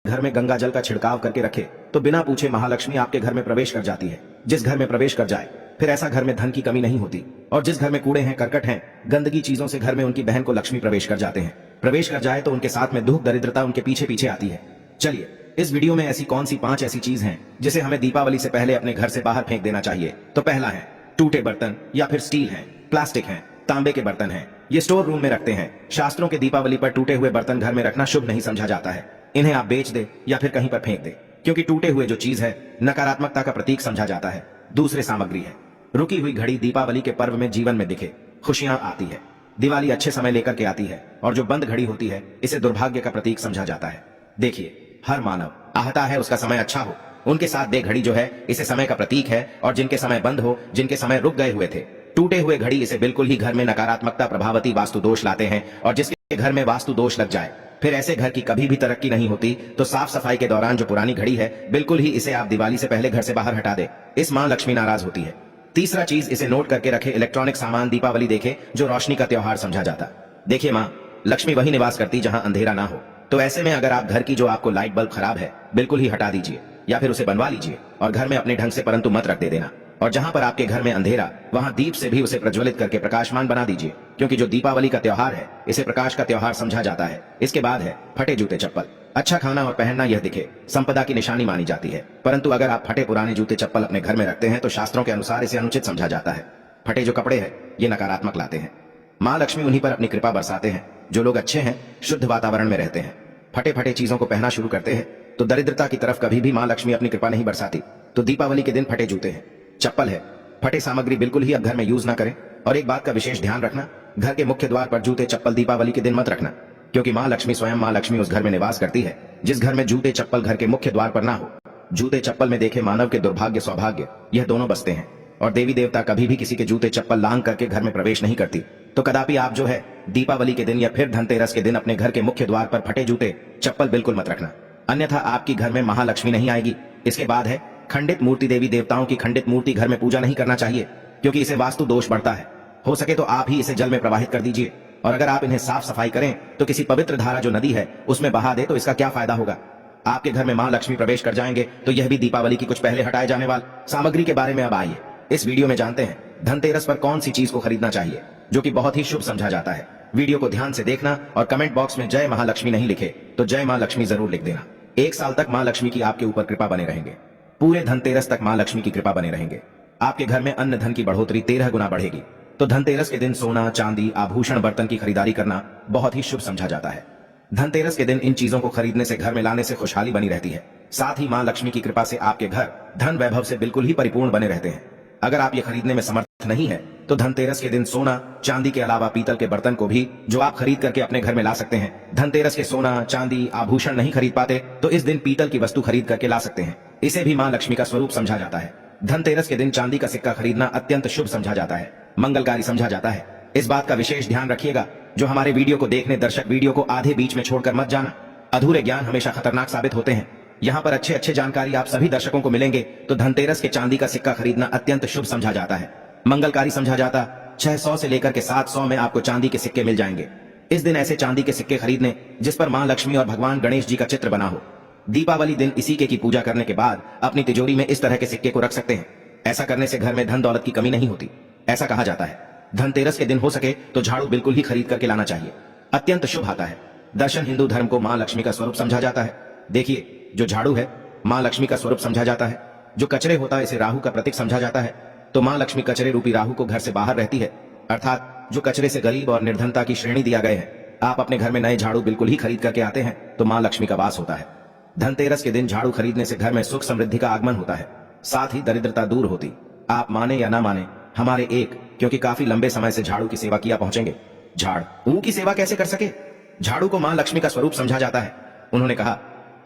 घर में गंगा जल का छिड़काव करके रखे तो बिना पूछे महालक्ष्मी आपके घर में प्रवेश कर जाती है। जिस घर में प्रवेश कर जाए फिर ऐसा घर में धन की कमी नहीं होती। और जिस घर में कूड़े हैं, करकट हैं, गंदगी चीजों से घर में उनकी बहन को लक्ष्मी प्रवेश कर जाते हैं। प्रवेश कर जाए तो उनके साथ में दुख दरिद्रता उनके पीछे पीछे आती है। चलिए इस वीडियो में ऐसी कौन सी 5 ऐसी चीज हैं जिसे हमें दीपावली से पहले अपने घर से बाहर फेंक देना चाहिए। तो पहला है टूटे बर्तन, या फिर स्टील है, प्लास्टिक है, तांबे के बर्तन हैं। ये स्टोर रूम में रखते हैं। शास्त्रों के दीपावली पर टूटे हुए बर्तन घर में रखना शुभ नहीं समझा जाता है। इन्हें आप बेच दे या फिर कहीं पर फेंक दे, क्योंकि टूटे हुए जो चीज है नकारात्मकता का प्रतीक समझा जाता है। दूसरे सामग्री है रुकी हुई घड़ी। दीपावली के पर्व में जीवन में दिखे खुशियां आती है। दिवाली अच्छे समय लेकर के आती है और जो बंद घड़ी होती है इसे दुर्भाग्य का प्रतीक समझा जाता है। देखिए हर मानव आहता है उसका समय अच्छा हो, उनके साथ दे घड़ी जो है इसे समय का प्रतीक है। और जिनके समय बंद हो, जिनके समय रुक गए हुए थे, टूटे हुए घड़ी इसे बिल्कुल ही घर में नकारात्मकता प्रभावती वास्तु दोष लाते हैं। और जिसके घर में वास्तु दोष लग जाए फिर ऐसे घर की कभी भी तरक्की नहीं होती। तो साफ सफाई के दौरान जो पुरानी घड़ी है बिल्कुल ही इसे आप दिवाली से पहले घर से बाहर हटा दे। इस मां लक्ष्मी नाराज होती है। तीसरा चीज इसे नोट करके रखे, इलेक्ट्रॉनिक सामान दीपावली देखे जो रोशनी का त्योहार समझा जाता। देखिए मां लक्ष्मी वही निवास करती जहां अंधेरा ना हो। तो ऐसे में अगर आप घर की जो आपको लाइट बल्ब खराब है बिल्कुल ही हटा दीजिए या फिर उसे बनवा लीजिए और घर में अपने ढंग से परंतु मत रख दे देना। और जहां पर आपके घर में अंधेरा वहां दीप से भी उसे प्रज्वलित करके प्रकाशमान बना दीजिए, क्योंकि जो दीपावली का त्योहार है इसे प्रकाश का त्योहार समझा जाता है। इसके बाद है फटे जूते चप्पल। अच्छा खाना और पहनना यह दिखे संपदा की निशानी मानी जाती है, परंतु अगर आप फटे पुराने जूते चप्पल अपने घर में रखते हैं तो शास्त्रों के अनुसार इसे अनुचित समझा जाता है। फटे जो कपड़े हैं ये नकारात्मक लाते हैं। माँ लक्ष्मी उन्हीं पर अपनी कृपा बरसाते हैं जो लोग अच्छे हैं, शुद्ध वातावरण में रहते हैं। फटे फटे चीजों को पहना शुरू करते हैं तो दरिद्रता की तरफ कभी भी माँ लक्ष्मी अपनी कृपा नहीं बरसाती। तो दीपावली के दिन फटे जूते हैं, चप्पल है, फटे सामग्री बिल्कुल ही अब घर में यूज ना करें। और एक बात का विशेष ध्यान रखना, घर के मुख्य द्वार पर जूते चप्पल दीपावली के दिन मत रखना, क्योंकि माँ लक्ष्मी स्वयं माँ लक्ष्मी उस घर में निवास करती है जिस घर में जूते चप्पल घर के मुख्य द्वार पर ना हो। जूते चप्पल में देखे मानव के दुर्भाग्य सौभाग्य यह दोनों बसते हैं। और देवी देवता कभी भी किसी के जूते चप्पल लांग करके घर में प्रवेश नहीं करती। तो कदापि आप जो है दीपावली के दिन या फिर धनतेरस के दिन अपने घर के मुख्य द्वार पर फटे जूते चप्पल बिल्कुल मत रखना, अन्यथा आपकी घर में महालक्ष्मी नहीं आएगी। इसके बाद है खंडित मूर्ति। देवी देवताओं की खंडित मूर्ति घर में पूजा नहीं करना चाहिए, क्योंकि इसे वास्तु दोष बढ़ता है। हो सके तो आप ही इसे जल में प्रवाहित कर दीजिए। और अगर आप इन्हें साफ सफाई करें तो किसी पवित्र धारा जो नदी है उसमें बहा दे तो इसका क्या फायदा होगा। आपके घर में मां लक्ष्मी प्रवेश कर जाएंगे। तो यह भी दीपावली की कुछ पहले हटाए जाने वाली सामग्री के बारे में अब आइए इस वीडियो में जानते हैं धनतेरस पर कौन सी चीज को खरीदना चाहिए जो कि बहुत ही शुभ समझा जाता है। वीडियो को ध्यान से देखना और कमेंट बॉक्स में जय महालक्ष्मी नहीं लिखे तो जय मां लक्ष्मी जरूर लिख देना। 1 साल तक मां लक्ष्मी की आपके ऊपर कृपा बने रहेंगे। पूरे धनतेरस तक मां लक्ष्मी की कृपा बने रहेंगे। आपके घर में अन्न धन की बढ़ोतरी 13 गुना बढ़ेगी। तो धनतेरस के दिन सोना, चांदी, आभूषण, बर्तन की खरीदारी करना बहुत ही शुभ समझा जाता है। धनतेरस के दिन इन चीजों को खरीदने से घर में लाने से खुशहाली बनी रहती है। साथ ही मां लक्ष्मी की कृपा से आपके घर धन वैभव से बिल्कुल ही परिपूर्ण बने रहते हैं। अगर आप ये खरीदने में समर्थ नहीं है तो धनतेरस के दिन सोना चांदी के अलावा पीतल के बर्तन को भी जो आप खरीद करके अपने घर में ला सकते हैं। धनतेरस के सोना, चांदी, आभूषण नहीं खरीद पाते तो इस दिन पीतल की वस्तु खरीद करके ला सकते हैं। इसे भी मां लक्ष्मी का स्वरूप समझा जाता है। धनतेरस के दिन चांदी का सिक्का खरीदना अत्यंत शुभ समझा जाता है, मंगलकारी समझा जाता है। इस बात का विशेष ध्यान रखिएगा जो हमारे वीडियो को देखने दर्शक वीडियो को आधे बीच में छोड़कर मत जाना। अधूरे ज्ञान हमेशा खतरनाक साबित होते हैं। यहाँ पर अच्छे जानकारी आप सभी दर्शकों को मिलेंगे। तो धनतेरस के चांदी का सिक्का खरीदना अत्यंत शुभ समझा जाता है, मंगलकारी समझा जाता। 600 से लेकर के 700 में आपको चांदी के सिक्के मिल जाएंगे। इस दिन ऐसे चांदी के सिक्के खरीदने जिस पर मां लक्ष्मी और भगवान गणेश जी का चित्र बना हो। दीपावली दिन इसी के की पूजा करने के बाद अपनी तिजोरी में इस तरह के सिक्के को रख सकते हैं। ऐसा करने से घर में धन दौलत की कमी नहीं होती। ऐसा कहा जाता है धनतेरस के दिन हो सके तो झाड़ू बिल्कुल ही खरीद करके लाना चाहिए, अत्यंत शुभ आता है। दर्शन हिंदू धर्म को मां लक्ष्मी का स्वरूप समझा जाता है। देखिए जो झाड़ू है मां लक्ष्मी का स्वरूप समझा जाता है। जो कचरे होता है इसे राहु का प्रतीक समझा जाता है। तो मां लक्ष्मी कचरे रूपी राहु को घर से बाहर रहती है, अर्थात जो कचरे से गरीब और निर्धनता की श्रेणी दिया गए हैं। आप अपने घर में नए झाड़ू बिल्कुल ही खरीद करके आते हैं तो मां लक्ष्मी का वास होता है। धनतेरस के दिन झाड़ू खरीदने से घर में सुख समृद्धि का आगमन होता है, साथ ही दरिद्रता दूर होती। आप माने या ना माने हमारे एक क्योंकि काफी लंबे समय से झाड़ू की सेवा किया पहुंचेंगे। झाड़ू की सेवा कैसे कर सके? झाड़ू को मां लक्ष्मी का स्वरूप समझा जाता है। उन्होंने कहा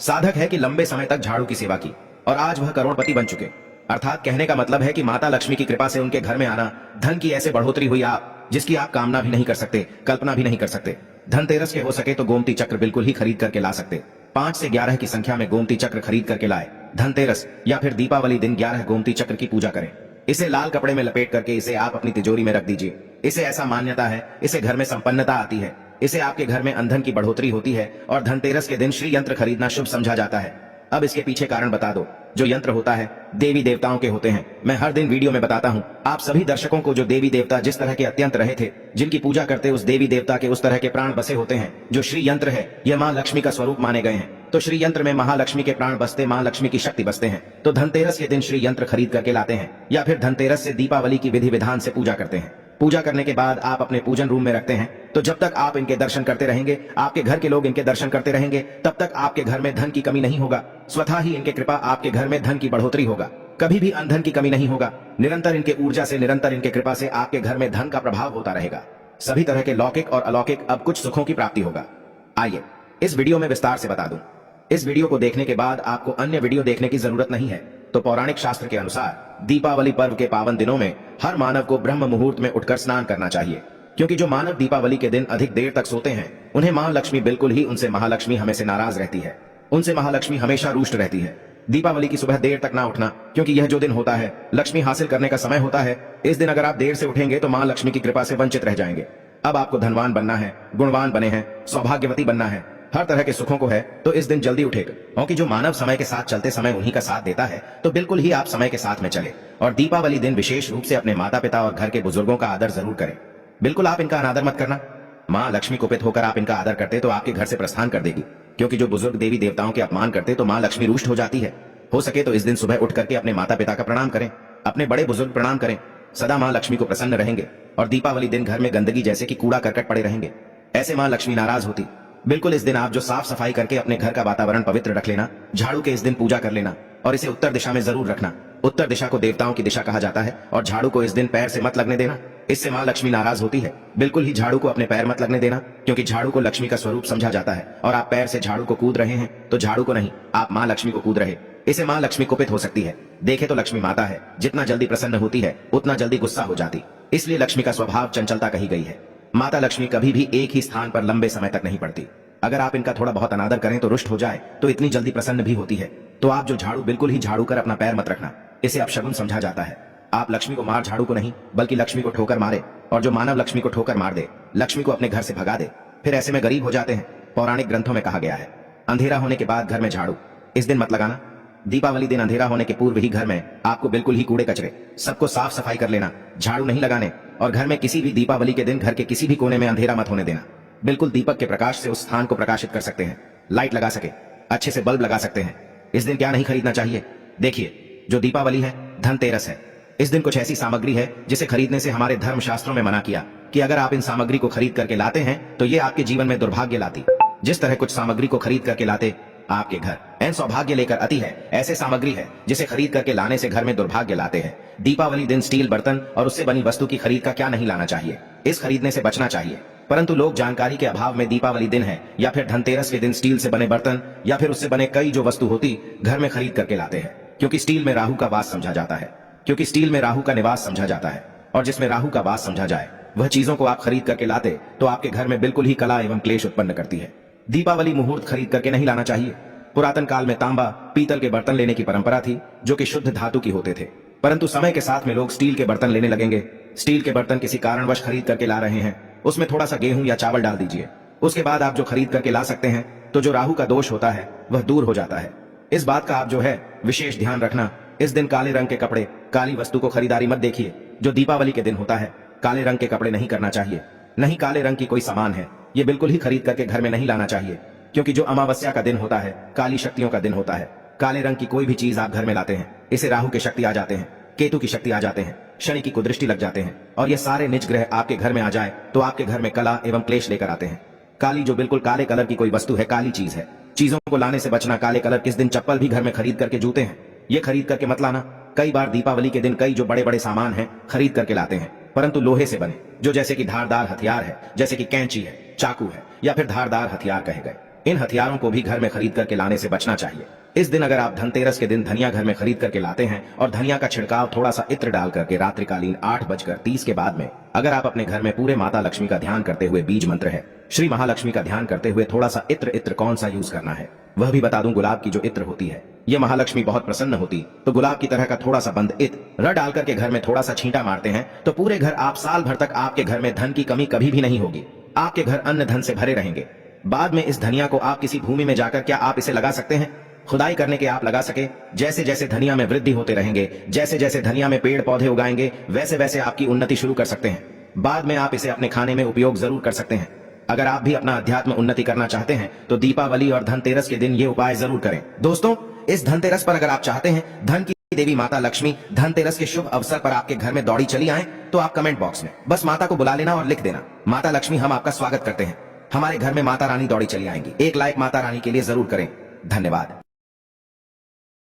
साधक है कि लंबे समय तक झाड़ू की सेवा की और आज वह करोड़पति बन चुके। अर्थात कहने का मतलब है कि माता लक्ष्मी की कृपा से उनके घर में आना, धन की ऐसे बढ़ोतरी हुई आप जिसकी आप कामना भी नहीं कर सकते, कल्पना भी नहीं कर सकते। धनतेरस के हो सके तो गोमती चक्र बिल्कुल ही खरीद करके ला सकते। 5 से 11 की संख्या में गोमती चक्र खरीद करके लाए। धनतेरस या फिर दीपावली दिन 11 गोमती चक्र की पूजा करें। इसे लाल कपड़े में लपेट करके इसे आप अपनी तिजोरी में रख दीजिए। इसे ऐसा मान्यता है, इसे घर में संपन्नता आती है। इससे आपके घर में अंधन की बढ़ोतरी होती है और धनतेरस के दिन श्री यंत्र खरीदना शुभ समझा जाता है। अब इसके पीछे कारण बता दो। जो यंत्र होता है देवी देवताओं के होते हैं। मैं हर दिन वीडियो में बताता हूँ आप सभी दर्शकों को, जो देवी देवता जिस तरह के अत्यंत रहे थे, जिनकी पूजा करते उस देवी देवता के उस तरह के प्राण बसे होते हैं। जो श्री यंत्र है यह माँ लक्ष्मी का स्वरूप माने गए हैं। तो श्री यंत्र में महालक्ष्मी के प्राण बसते, माँ लक्ष्मी की शक्ति बसते हैं। तो धनतेरस के दिन श्री यंत्र खरीद करके लाते हैं या फिर धनतेरस से दीपावली की विधि विधान से पूजा करते हैं। पूजा करने के बाद आप अपने पूजन रूम में रखते हैं। तो जब तक आप इनके दर्शन करते रहेंगे, आपके घर के लोग इनके दर्शन करते रहेंगे, तब तक आपके घर में धन की कमी नहीं होगा। स्वतः ही इनके कृपा आपके घर में धन की बढ़ोतरी होगा। कभी भी अनधन की कमी नहीं होगा। निरंतर इनके ऊर्जा से, निरंतर इनके कृपा से आपके घर में धन का प्रभाव होता रहेगा। सभी तरह के लौकिक और अलौकिक अब कुछ सुखों की प्राप्ति होगा। आइए इस वीडियो में विस्तार से बता दूं। इस वीडियो को देखने के बाद आपको अन्य वीडियो देखने की जरूरत नहीं है। तो पौराणिक शास्त्र के अनुसार दीपावली पर्व के पावन दिनों में हर मानव को ब्रह्म मुहूर्त में उठकर स्नान करना चाहिए, क्योंकि जो मानव दीपावली के दिन अधिक देर तक सोते हैं उन्हें मां लक्ष्मी बिल्कुल ही, उनसे महालक्ष्मी हमेशा नाराज रहती है। उनसे महालक्ष्मी हमेशा रुष्ट रहती है। दीपावली की सुबह देर तक ना उठना, क्योंकि यह जो दिन होता है लक्ष्मी हासिल करने का समय होता है। इस दिन अगर आप देर से उठेंगे तो मां लक्ष्मी की कृपा से वंचित रह जाएंगे। अब आपको धनवान बनना है, गुणवान बने हैं, सौभाग्यवती बनना है, हर तरह के सुखों को है, तो इस दिन जल्दी उठेगा। क्योंकि जो मानव समय के साथ चलते समय उन्हीं का साथ देता है, तो बिल्कुल ही आप समय के साथ में चले और दीपावली दिन विशेष रूप से अपने माता पिता और घर के बुजुर्गों का आदर जरूर करें। बिल्कुल आप इनका अनादर मत करना। माँ लक्ष्मी कुपित होकर आप इनका आदर करते तो आपके घर से प्रस्थान कर देगी, क्योंकि जो बुजुर्ग देवी देवताओं के अपमान करते तो माँ लक्ष्मी रुष्ट हो जाती है। हो सके तो इस दिन सुबह उठ करके अपने माता पिता का प्रणाम करें, अपने बड़े बुजुर्ग प्रणाम करें। सदा माँ लक्ष्मी को प्रसन्न रहेंगे और दीपावली दिन घर में गंदगी जैसे कि कूड़ा करकट पड़े रहेंगे, ऐसे माँ लक्ष्मी नाराज होती। बिल्कुल इस दिन आप जो साफ सफाई करके अपने घर का वातावरण पवित्र रख लेना, झाड़ू के इस दिन पूजा कर लेना और इसे उत्तर दिशा में जरूर रखना। उत्तर दिशा को देवताओं की दिशा कहा जाता है और झाड़ू को इस दिन पैर से मत लगने देना, इससे माँ लक्ष्मी नाराज होती है। बिल्कुल ही झाड़ू को अपने पैर मत लगने देना, क्योंकि झाड़ू को लक्ष्मी का स्वरूप समझा जाता है और आप पैर से झाड़ू को कूद रहे हैं तो झाड़ू को नहीं, आप माँ लक्ष्मी को कूद रहे, इसे माँ लक्ष्मी कुपित हो सकती है। देखे तो लक्ष्मी माता है, जितना जल्दी प्रसन्न होती है उतना जल्दी गुस्सा हो जाती, इसलिए लक्ष्मी का स्वभाव चंचलता कही गई है। माता लक्ष्मी कभी भी एक ही स्थान पर लंबे समय तक नहीं पड़ती। अगर आप इनका थोड़ा बहुत अनादर करें तो रुष्ट हो जाए, तो इतनी जल्दी प्रसन्न भी होती है। तो आप जो झाड़ू बिल्कुल ही झाड़ू कर अपना पैर मत रखना, इसे अपशगुन समझा जाता है। आप लक्ष्मी को मार झाड़ू को नहीं, बल्कि लक्ष्मी को ठोकर मारे, और जो मानव लक्ष्मी को ठोकर मार दे, लक्ष्मी को अपने घर से भगा दे, फिर ऐसे में गरीब हो जाते हैं। पौराणिक ग्रंथों में कहा गया है, अंधेरा होने के बाद घर में झाड़ू इस दिन मत लगाना। दीपावली दिन अंधेरा होने के पूर्व ही घर में आपको बिल्कुल ही कूड़े कचरे सबको साफ सफाई कर लेना, झाड़ू नहीं लगाने, और घर में किसी भी दीपावली के दिन घर के किसी भी कोने में अंधेरा मत होने देना। बिल्कुल दीपक के प्रकाश से उस स्थान को प्रकाशित कर सकते हैं, लाइट लगा सके, अच्छे से बल्ब लगा सकते हैं। इस दिन क्या नहीं खरीदना चाहिए? देखिए, जो दीपावली है धनतेरस है, इस दिन कुछ ऐसी सामग्री है जिसे खरीदने से हमारे धर्म शास्त्रों में मना किया कि अगर आप इन सामग्री को खरीद करके लाते हैं तो ये आपके जीवन में दुर्भाग्य लाती। जिस तरह कुछ सामग्री को खरीद करके लाते आपके घर एन सौभाग्य लेकर आती है, ऐसे सामग्री है जिसे खरीद करके लाने से घर में दुर्भाग्य लाते हैं। दीपावली दिन स्टील बर्तन और उससे बनी वस्तु की खरीद का क्या नहीं लाना चाहिए, इस खरीदने से बचना चाहिए। परंतु लोग जानकारी के अभाव में दीपावली दिन है या फिर धनतेरस के दिन स्टील से बने बर्तन या फिर उससे बने कई जो वस्तु होती घर में खरीद करके लाते हैं, क्योंकि स्टील में राहु का वास समझा जाता है, क्योंकि स्टील में राहु का निवास समझा जाता है, और जिसमें राहु का वास समझा जाए वह चीजों को आप खरीद करके लाते तो आपके घर में बिल्कुल ही कला एवं क्लेश उत्पन्न करती है। दीपावली मुहूर्त खरीद करके नहीं लाना चाहिए। पुरातन काल में तांबा, पीतल के बर्तन लेने की परंपरा थी जो कि शुद्ध धातु की होते थे, परंतु समय के साथ में लोग स्टील के बर्तन लेने लगेंगे। स्टील के बर्तन किसी कारणवश खरीद करके ला रहे हैं, उसमें थोड़ा सा गेहूं या चावल डाल दीजिए, उसके बाद आप जो खरीद करके ला सकते हैं तो जो राहु का दोष होता है वह दूर हो जाता है। इस बात का आप जो है विशेष ध्यान रखना। इस दिन काले रंग के कपड़े, काली वस्तु को खरीदारी मत देखिए। जो दीपावली के दिन होता है काले रंग के कपड़े नहीं करना चाहिए, नहीं काले रंग की कोई सामान है ये बिल्कुल ही खरीद करके घर में नहीं लाना चाहिए, क्योंकि जो अमावस्या का दिन होता है काली शक्तियों का दिन होता है। काले रंग की कोई भी चीज आप घर में लाते हैं, इसे राहु की शक्ति आ जाते हैं, केतु की शक्ति आ जाते हैं, शनि की कुदृष्टि लग जाते हैं, और ये सारे नीच ग्रह आपके घर में आ जाए तो आपके घर में कला एवं क्लेश लेकर आते हैं। काली जो बिल्कुल काले कलर की कोई वस्तु है, काली चीज है, चीजों को लाने से बचना। काले कलर किस दिन चप्पल भी घर में खरीद करके, जूते हैं ये खरीद करके मत लाना। कई बार दीपावली के दिन कई जो बड़े बड़े सामान हैं खरीद करके लाते हैं, परंतु लोहे से बने, जो जैसे कि धारदार हथियार है, जैसे कि कैंची है, चाकू है, या फिर धारदार हथियार कहे गए, इन हथियारों को भी घर में खरीद करके लाने से बचना चाहिए। इस दिन अगर आप धनतेरस के दिन धनिया घर में खरीद करके लाते हैं और धनिया का छिड़काव थोड़ा सा इत्र डाल करके रात्रिकालीन 8:30 के बाद में अगर आप अपने घर में पूरे माता लक्ष्मी का ध्यान करते हुए, बीज मंत्र है श्री महालक्ष्मी का ध्यान करते हुए थोड़ा सा इत्र कौन सा यूज करना है वह भी बता दूं। गुलाब की जो इत्र होती है ये महालक्ष्मी बहुत प्रसन्न होती, तो गुलाब की तरह का थोड़ा सा बंद इत्र डाल करके घर में थोड़ा सा छींटा मारते हैं तो पूरे घर आप साल भर तक आपके घर में धन की कमी कभी भी नहीं होगी। आपके घर अन्न धन से भरे रहेंगे। बाद में इस धनिया को आप किसी भूमि में जाकर क्या आप इसे लगा सकते हैं? खुदाई करने के आप लगा सके। जैसे जैसे धनिया में वृद्धि होते रहेंगे, जैसे जैसे धनिया में पेड़ पौधे उगाएंगे, वैसे वैसे आपकी उन्नति शुरू कर सकते हैं। बाद में आप इसे अपने खाने में उपयोग जरूर कर सकते हैं। अगर आप भी अपना अध्यात्म उन्नति करना चाहते हैं तो दीपावली और धनतेरस के दिन ये उपाय जरूर करें। दोस्तों, इस धनतेरस पर अगर आप चाहते हैं धन की देवी माता लक्ष्मी धनतेरस के शुभ अवसर पर आपके घर में दौड़ी चली आए, तो आप कमेंट बॉक्स में बस माता को बुला लेना और लिख देना, माता लक्ष्मी हम आपका स्वागत करते हैं। हमारे घर में माता रानी दौड़ी चली आएंगी। एक लाइक माता रानी के लिए जरूर करें। धन्यवाद।